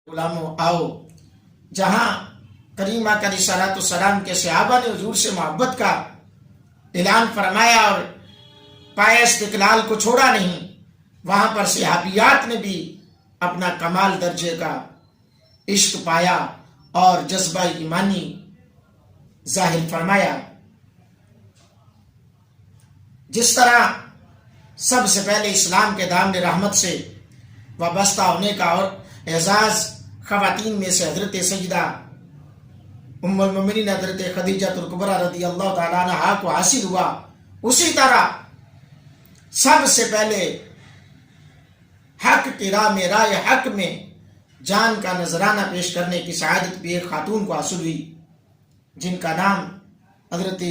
غلاموں آؤ، جہاں کریمہ کا رسالۃ السلام کے صحابہ نے حضور سے محبت کا اعلان فرمایا اور پائے استقلال کو چھوڑا نہیں، وہاں پر صحابیات نے بھی اپنا کمال درجے کا عشق پایا اور جذبہ ایمانی ظاہر فرمایا۔ جس طرح سب سے پہلے اسلام کے دامن رحمت سے وابستہ ہونے کا اور اعزاز خواتین میں سے حضرت سیدہ ام المومنین حضرت خدیجہ الکبریٰ رضی اللہ تعالیٰ عنہا کو حاصل ہوا، اسی طرح سب سے پہلے حق کی راہ میں، رائے حق میں جان کا نذرانہ پیش کرنے کی سعادت بھی ایک خاتون کو حاصل ہوئی، جن کا نام حضرت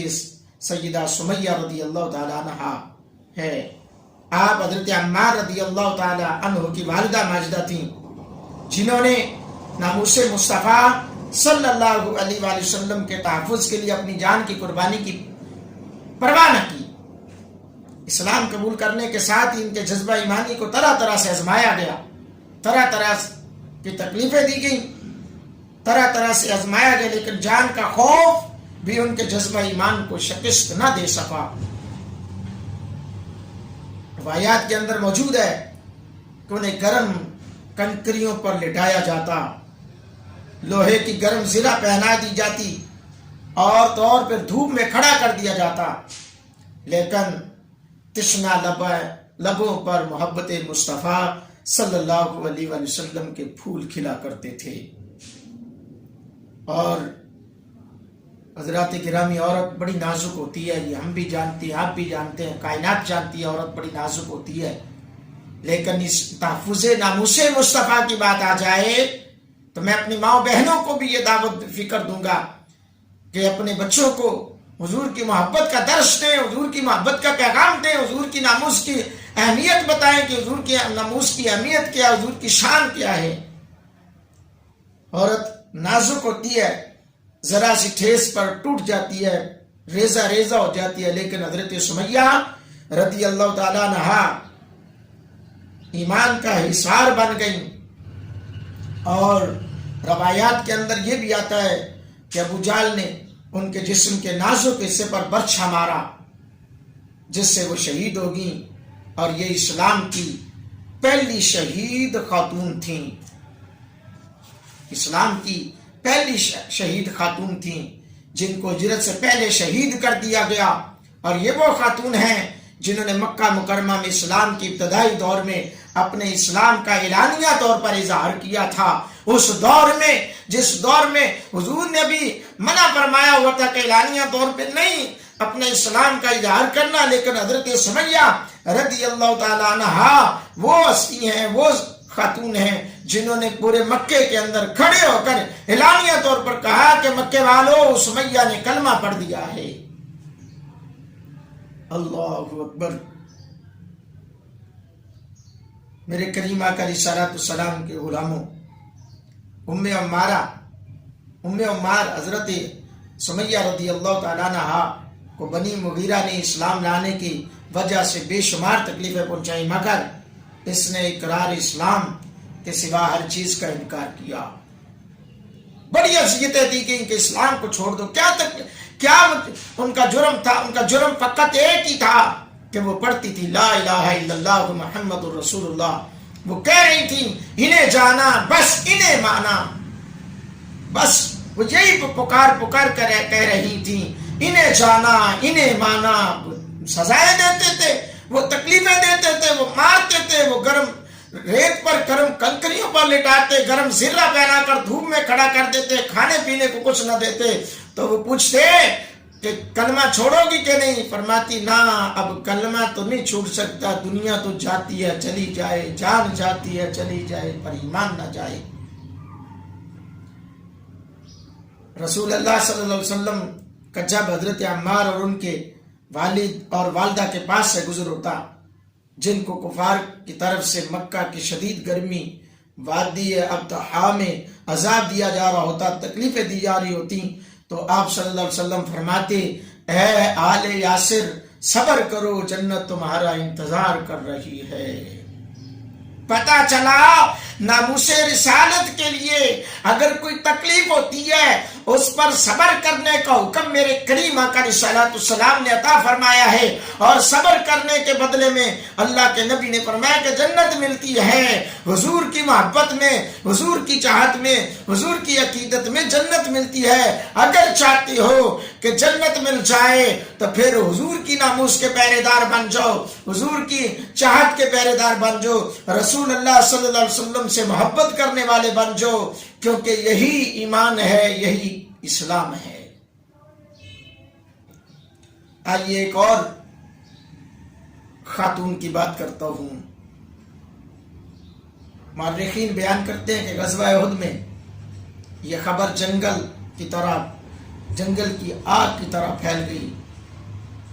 سیدہ سمیہ رضی اللہ تعالیٰ عنہا ہے۔ آپ حضرت عمار رضی اللہ تعالیٰ عنہ کی والدہ ماجدہ تھیں، جنہوں نے ناموس مصطفیٰ صلی اللہ علیہ وآلہ وسلم کے تحفظ کے لیے اپنی جان کی قربانی کی پرواہ نہ کی۔ اسلام قبول کرنے کے ساتھ ہی ان کے جذبہ ایمانی کو طرح طرح سے آزمایا گیا، طرح طرح کی تکلیفیں دی گئیں، طرح طرح سے آزمایا گیا، لیکن جان کا خوف بھی ان کے جذبہ ایمان کو شکست نہ دے سکا۔ روایات کے اندر موجود ہے کہ انہیں گرم کنکریوں پر لٹایا جاتا، لوہے کی گرم زرہ پہنا دی جاتی اور طور پر دھوپ میں کھڑا کر دیا جاتا، لیکن تشنا لبوں پر محبت مصطفیٰ صلی اللہ علیہ وآلہ وسلم کے پھول کھلا کرتے تھے۔ اور حضرات گرامی، عورت بڑی نازک ہوتی ہے، یہ ہم بھی جانتے ہیں، آپ بھی جانتے ہیں، کائنات جانتی ہے، عورت بڑی نازک ہوتی ہے، لیکن اس تحفظ ناموس مصطفیٰ کی بات آ جائے تو میں اپنی ماں بہنوں کو بھی یہ دعوت فکر دوں گا کہ اپنے بچوں کو حضور کی محبت کا درس دیں، حضور کی محبت کا پیغام دیں، حضور کی ناموس کی اہمیت بتائیں کہ حضور کی ناموس کی اہمیت کیا، حضور کی شان کیا ہے۔ عورت نازک ہوتی ہے، ذرا سی ٹھیس پر ٹوٹ جاتی ہے، ریزہ ریزہ ہو جاتی ہے، لیکن حضرت سمیہ رضی اللہ تعالیٰ عنہا ایمان کا حصار بن گئیں۔ اور روایات کے اندر یہ بھی آتا ہے کہ ابو جہل نے ان کے جسم کے نازک حصے پر برچھا مارا، جس سے وہ شہید ہوگی، اور یہ اسلام کی پہلی شہید خاتون تھیں، اسلام کی پہلی شہید خاتون تھیں جن کو ہجرت سے پہلے شہید کر دیا گیا۔ اور یہ وہ خاتون ہیں جنہوں نے مکہ مکرمہ میں اسلام کی ابتدائی دور میں اپنے اسلام کا اعلانیہ طور پر اظہار کیا تھا، اس دور میں جس دور میں حضور نے بھی منع فرمایا ہوا تھا کہ اعلانیہ طور پہ نہیں اپنے اسلام کا اظہار کرنا، لیکن حضرت سمیہ رضی اللہ تعالیٰ عنہا وہ ہستی ہیں، وہ خاتون ہیں جنہوں نے پورے مکے کے اندر کھڑے ہو کر اعلانیہ طور پر کہا کہ مکے والوں، سمیہ نے کلمہ پڑھ دیا ہے۔ اللہ اکبر۔ میرے کریمہ کا رسالۃ السلام کے غلاموں، ام عمار حضرت سمیہ رضی اللہ تعالیٰ عنہا کو بنی مغیرہ نے اسلام لانے کی وجہ سے بے شمار تکلیفیں پہنچائی، مگر اس نے اقرار اسلام کے سوا ہر چیز کا انکار کیا۔ بڑی اذیتیں دی گئیں کہ اسلام کو چھوڑ دو، کیا ان کا جرم تھا؟ ان کا جرم فقط ایک ہی تھا کہ وہ پڑھتی تھی لا الہ الا اللہ محمد الرسول اللہ۔ وہ کہہ رہی تھی انہیں جانا بس انہیں مانا، بس وہ یہی پکار کر کہہ رہی تھی انہیں جانا انہیں مانا۔ سزائیں دیتے تھے، وہ تکلیفیں دیتے تھے، وہ مارتے تھے، وہ گرم ریت پر گرم کنکریوں پر لٹاتے، گرم زرہ پہنا کر دھوپ میں کھڑا کر دیتے، کھانے پینے کو کچھ نہ دیتے۔ تو وہ پوچھتے کہ کلمہ چھوڑو گی کہ نہیں؟ فرماتی نہ، اب کلمہ تو نہیں چھوڑ سکتا، دنیا تو جاتی ہے چلی جائے، جان جاتی ہے چلی جائے، پر ایمان نہ جائے۔ رسول اللہ صلی اللہ علیہ وسلم کا جب حضرت عمار اور ان کے والد اور والدہ کے پاس سے گزر ہوتا، جن کو کفار کی طرف سے مکہ کی شدید گرمی وادی ابطحاء میں عذاب دیا جا رہا ہوتا، تکلیفیں دی جا رہی ہوتی، تو آپ صلی اللہ علیہ وسلم فرماتے اے آل یاسر صبر کرو، جنت تمہارا انتظار کر رہی ہے۔ پتہ چلا ناموس رسالت کے لیے اگر کوئی تکلیف ہوتی ہے اس پر صبر کرنے کا حکم میرے کریم آقا علیہ الصلوۃ والسلام نے عطا فرمایا ہے، اور صبر کرنے کے بدلے میں اللہ کے نبی نے فرمایا کہ جنت ملتی ہے۔ حضور کی محبت میں، حضور کی چاہت میں، حضور کی عقیدت میں جنت ملتی ہے۔ اگر چاہتے ہو کہ جنت مل جائے تو پھر حضور کی ناموس کے پہرے دار بن جاؤ، حضور کی چاہت کے پہرے دار بن جاؤ، رسول اللہ صلی اللہ علیہ وسلم سے محبت کرنے والے بن جاؤ، کیونکہ یہی ایمان ہے، یہی اسلام ہے۔ آئیے ایک اور خاتون کی بات کرتا ہوں۔ مورخین بیان کرتے ہیں کہ غزوہ احد میں یہ خبر جنگل کی طرح، جنگل کی آگ کی طرح پھیل گئی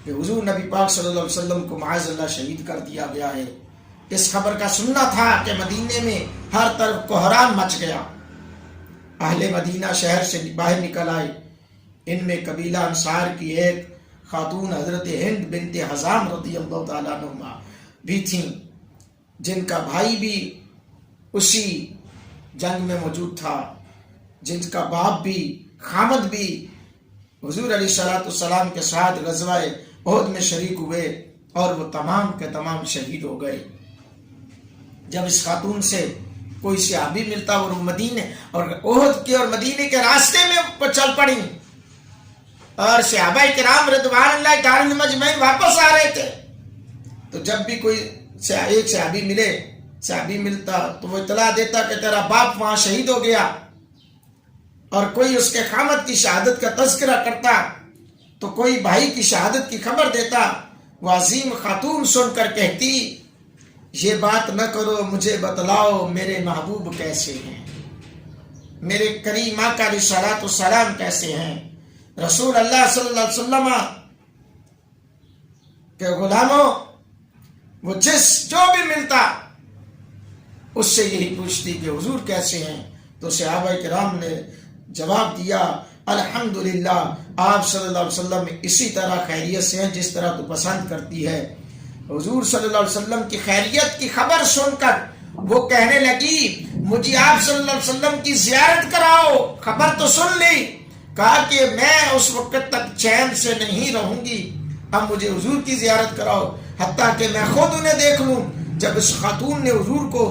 کہ حضور نبی پاک صلی اللہ علیہ وسلم کو معاذ اللہ شہید کر دیا گیا ہے۔ اس خبر کا سننا تھا کہ مدینے میں ہر طرف کوہرام مچ گیا۔ اہل مدینہ شہر سے باہر نکل آئے، ان میں قبیلہ انصار کی ایک خاتون حضرت ہند بنت حزام رضی اللہ تعالیٰ عنہا بھی تھیں، جن کا بھائی بھی اسی جنگ میں موجود تھا، جن کا باپ بھی خامد بھی حضور علیہ الصلوۃ والسلام کے ساتھ غزوہ احد میں شریک ہوئے، اور وہ تمام کے تمام شہید ہو گئے۔ جب اس خاتون سے کوئی صحابی ملتا اور مدینے اور احد کے اور مدینے کے راستے میں وہ چل پڑی، اور صحابہ کرام رضوان اللہ تعالی مجمعین واپس آ رہے تھے، تو جب بھی کوئی ایک صحابی ملتا تو وہ اطلاع دیتا کہ تیرا باپ وہاں شہید ہو گیا، اور کوئی اس کے خامد کی شہادت کا تذکرہ کرتا تو کوئی بھائی کی شہادت کی خبر دیتا۔ وہ عظیم خاتون سن کر کہتی، یہ بات نہ کرو، مجھے بتلاؤ میرے محبوب کیسے ہیں، میرے کریم آقا علیہ الصلوۃ والسلام کیسے ہیں۔ رسول اللہ صلی اللہ علیہ وسلم کے غلاموں وہ جو بھی ملتا اس سے یہی پوچھتی کہ حضور کیسے ہیں، تو صحابہ کرام نے جواب دیا، الحمدللہ آپ صلی اللہ علیہ وسلم اسی طرح خیریت سے ہیں جس طرح تو پسند کرتی ہے۔ حضور صلی اللہ علیہ وسلم کی خیریت کی خبر سن کر وہ کہنے لگی، مجھے آپ صلی اللہ علیہ وسلم کی زیارت کراؤ۔ خبر تو سن لی، کہا کہ میں اس وقت تک چین سے نہیں رہوں گی، اب مجھے حضور کی زیارت کراؤ، حتیٰ کہ میں خود انہیں دیکھ لوں۔ جب اس خاتون نے حضور کو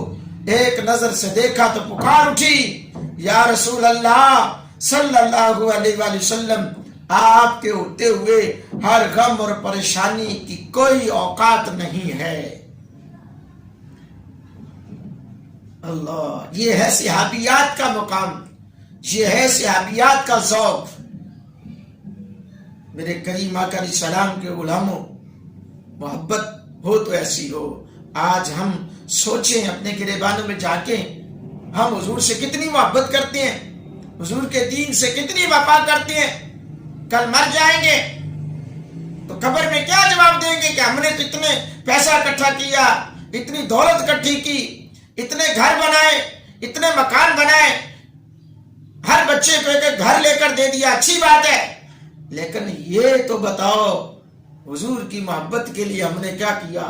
ایک نظر سے دیکھا تو پکار اٹھی، یا رسول اللہ صلی اللہ علیہ وآلہ وسلم، آپ کے ہوتے ہوئے ہر غم اور پریشانی کی کوئی اوقات نہیں ہے۔ اللہ، یہ ہے صحابیات کا مقام، یہ ہے صحابیات کا ذوق۔ میرے کریم آقا علیہ السلام کے غلاموں، محبت ہو تو ایسی ہو۔ آج ہم سوچیں اپنے گریبانوں میں جا کے، ہم حضور سے کتنی محبت کرتے ہیں، حضور کے دین سے کتنی وفا کرتے ہیں۔ کل مر جائیں گے تو قبر میں کیا جواب دیں گے کہ ہم نے تو اتنے پیسہ اکٹھا کیا، اتنی دولت اکٹھی کی، اتنے گھر بنائے، اتنے مکان بنائے، ہر بچے کو ایک گھر لے کر دے دیا، اچھی بات ہے، لیکن یہ تو بتاؤ حضور کی محبت کے لیے ہم نے کیا کیا۔